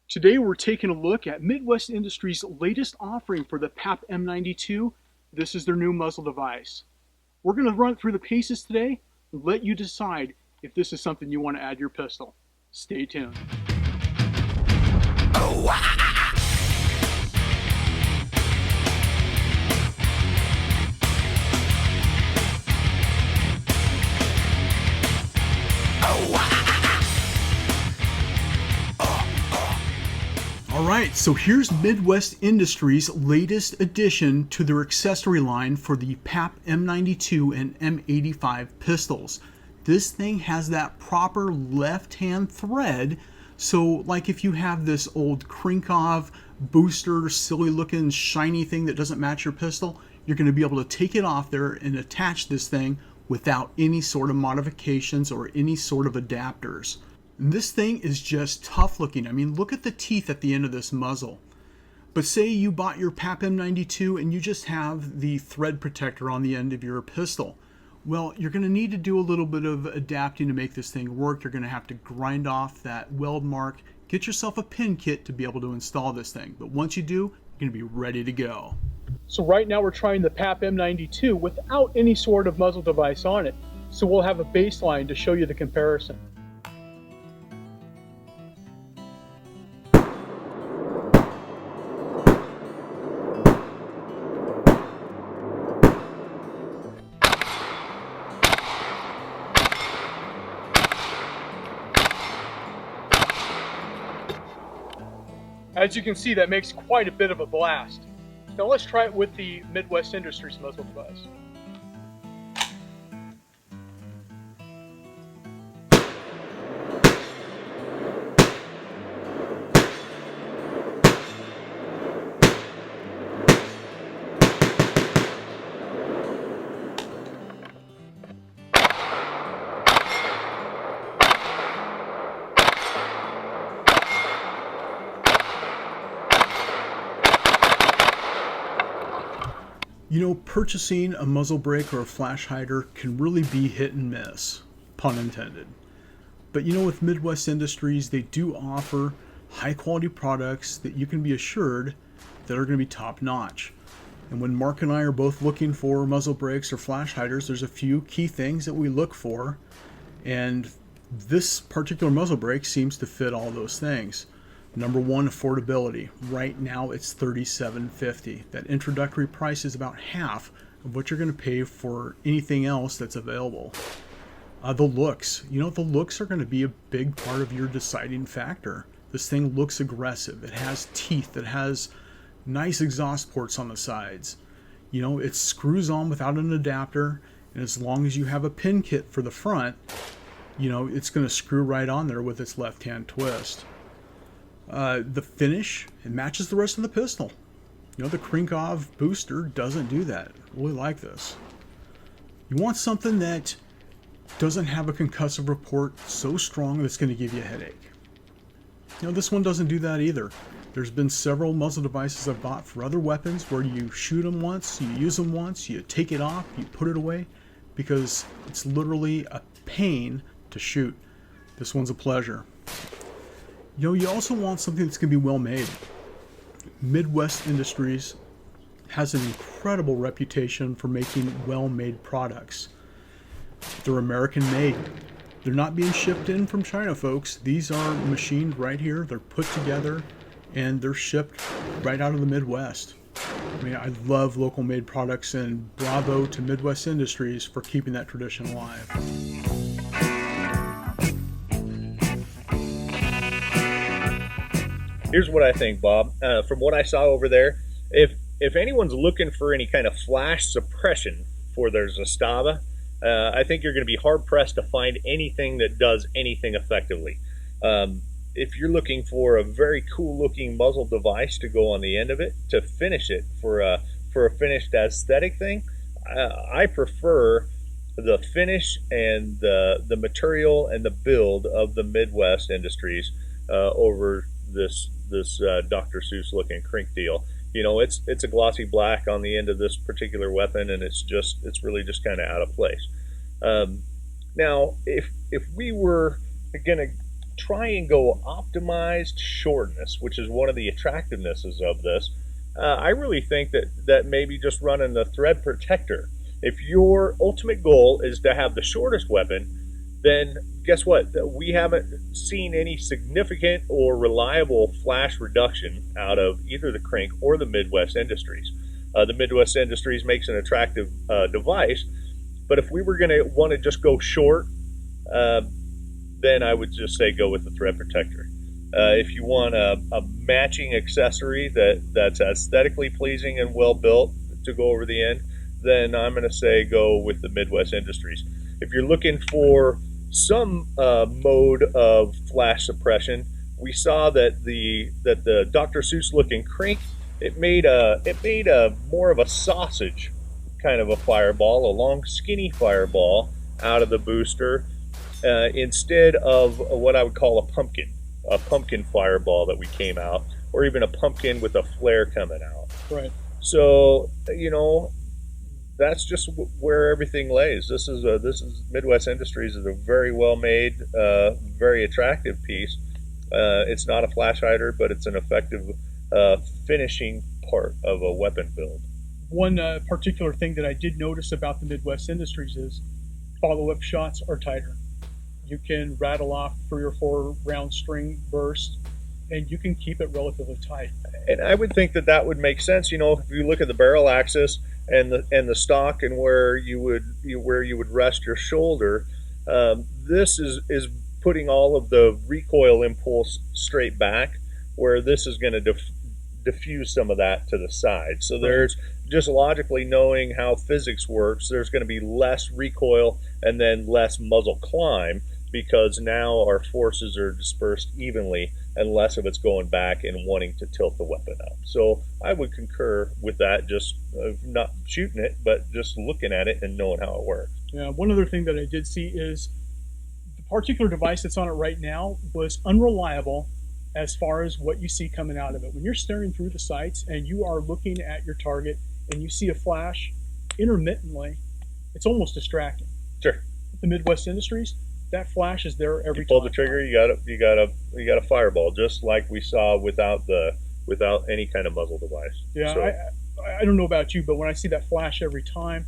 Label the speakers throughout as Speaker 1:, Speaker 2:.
Speaker 1: Today we're taking a look at Midwest Industries' latest offering for the PAP M92. This is their new muzzle device. We're going to run through the paces today and let you decide if this is something you want to add to your pistol. Stay tuned. Alright, so here's Midwest Industries' latest addition to their accessory line for the PAP M92 and M85 pistols. This thing has that proper left-hand thread, so like if you have this old Krinkov booster, silly looking shiny thing that doesn't match your pistol, you're going to be able to take it off there and attach this thing without any sort of modifications or any sort of adapters. And this thing is just tough looking. I mean, look at the teeth at the end of this muzzle. But say you bought your PAP M92 and you just have the thread protector on the end of your pistol. Well, you're going to need to do a little bit of adapting to make this thing work. You're going to have to grind off that weld mark, get yourself a pin kit to be able to install this thing. But once you do, you're going to be ready to go. So right now we're trying the PAP M92 without any sort of muzzle device on it. So we'll have a baseline to show you the comparison. As you can see, that makes quite a bit of a blast. Now let's try it with the Midwest Industries muzzle device. You know, purchasing a muzzle brake or a flash hider can really be hit and miss, pun intended. But you know, with Midwest Industries, they do offer high quality products that you can be assured that are going to be top notch. And when Mark and I are both looking for muzzle brakes or flash hiders, there's a few key things that we look for. And this particular muzzle brake seems to fit all those things. Number one, affordability. Right now it's $37.50. That introductory price is about half of what you're going to pay for anything else that's available. The looks. You know, the looks are going to be a big part of your deciding factor. This thing looks aggressive. It has teeth. It has nice exhaust ports on the sides. You know, it screws on without an adapter, and as long as you have a pin kit for the front, you know, it's going to screw right on there with its left-hand twist. The finish, it matches the rest of the pistol. You know, the Krinkov booster doesn't do that. Really like this. You want something that doesn't have a concussive report so strong that it's going to give you a headache. You know, this one doesn't do that either. There's been several muzzle devices I've bought for other weapons where you shoot them once, you use them once, you take it off, you put it away, because it's literally a pain to shoot. This one's a pleasure. You know, you also want something that's going to be well made. Midwest Industries has an incredible reputation for making well-made products. They're American made. They're not being shipped in from China, folks. These are machined right here. They're put together and they're shipped right out of the Midwest. I mean, I love local made products, and bravo to Midwest Industries for keeping that tradition alive.
Speaker 2: Here's what I think, Bob. From what I saw over there, if anyone's looking for any kind of flash suppression for their Zastava, I think you're going to be hard-pressed to find anything that does anything effectively. If you're looking for a very cool-looking muzzle device to go on the end of it, to finish it for a finished aesthetic thing, I prefer the finish and the material and the build of the Midwest Industries over this Dr. Seuss looking Krink deal. You know, it's a glossy black on the end of this particular weapon, and it's really just kind of out of place. Now, if we were gonna try and go optimized shortness, which is one of the attractivenesses of this, I really think that maybe just running the thread protector. If your ultimate goal is to have the shortest weapon, then guess what? We haven't seen any significant or reliable flash reduction out of either the Crank or the Midwest Industries. The Midwest Industries makes an attractive device, but if we were going to want to just go short, then I would just say go with the thread protector. If you want a matching accessory that's aesthetically pleasing and well built to go over the end, then I'm going to say go with the Midwest Industries. If you're looking for some mode of flash suppression, we saw that the Dr. Seuss looking Crank, it made a more of a sausage kind of a fireball, a long skinny fireball out of the booster, instead of what I would call a pumpkin fireball that we came out, or even a pumpkin with a flare coming out.
Speaker 1: Right.
Speaker 2: So, that's just where everything lays. This is Midwest Industries is a very well made, very attractive piece. It's not a flash hider, but it's an effective finishing part of a weapon build.
Speaker 3: One particular thing that I did notice about the Midwest Industries is follow-up shots are tighter. You can rattle off 3 or 4 round string bursts, and you can keep it relatively tight.
Speaker 2: And I would think that would make sense. If you look at the barrel axis and the stock and where you would rest your shoulder, this is putting all of the recoil impulse straight back, where this is going to diffuse some of that to the side. So there's just logically knowing how physics works, there's going to be less recoil and then less muzzle climb, because now our forces are dispersed evenly and less of it's going back and wanting to tilt the weapon up. So I would concur with that, just not shooting it, but just looking at it and knowing how it works.
Speaker 3: Yeah, one other thing that I did see is the particular device that's on it right now was unreliable as far as what you see coming out of it. When you're staring through the sights and you are looking at your target and you see a flash intermittently, it's almost distracting.
Speaker 2: Sure.
Speaker 3: With the Midwest Industries, that flash is there every time.
Speaker 2: You pull the trigger, you got a fireball, just like we saw without any kind of muzzle device.
Speaker 3: Yeah, so, I don't know about you, but when I see that flash every time,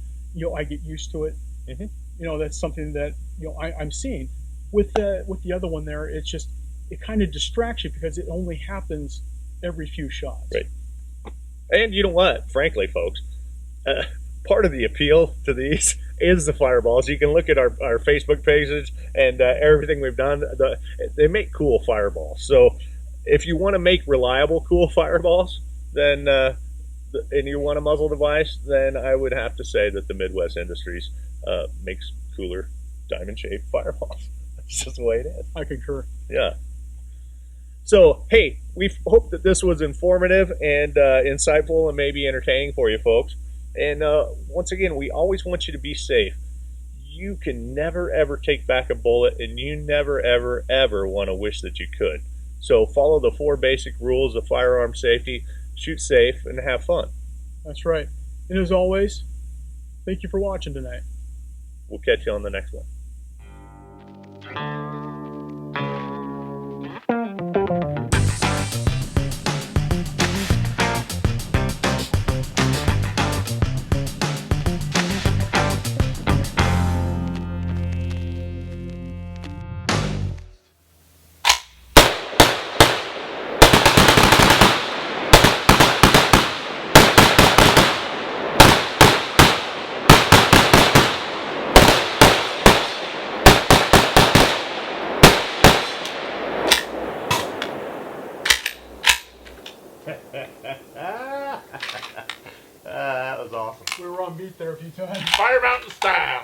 Speaker 3: I get used to it. Mm-hmm. That's something that I'm seeing. With the other one there, it kind of distracts you because it only happens every few shots.
Speaker 2: Right. And you know what? Frankly, folks, part of the appeal to these is the fireballs. You can look at our Facebook pages and everything we've done. They make cool fireballs. So if you want to make reliable cool fireballs, then and you want a muzzle device, then I would have to say that the Midwest Industries makes cooler diamond-shaped fireballs. That's just the way it is.
Speaker 3: I concur.
Speaker 2: Yeah. So, hey, we hope that this was informative and insightful and maybe entertaining for you folks. And once again, we always want you to be safe. You can never, ever take back a bullet, and you never, ever, ever want to wish that you could. So follow the 4 basic rules of firearm safety, shoot safe, and have fun.
Speaker 3: That's right. And as always, thank you for watching tonight.
Speaker 2: We'll catch you on the next one.
Speaker 3: That was awesome.
Speaker 1: We were on beat there a few times.
Speaker 2: Fire Mountain style.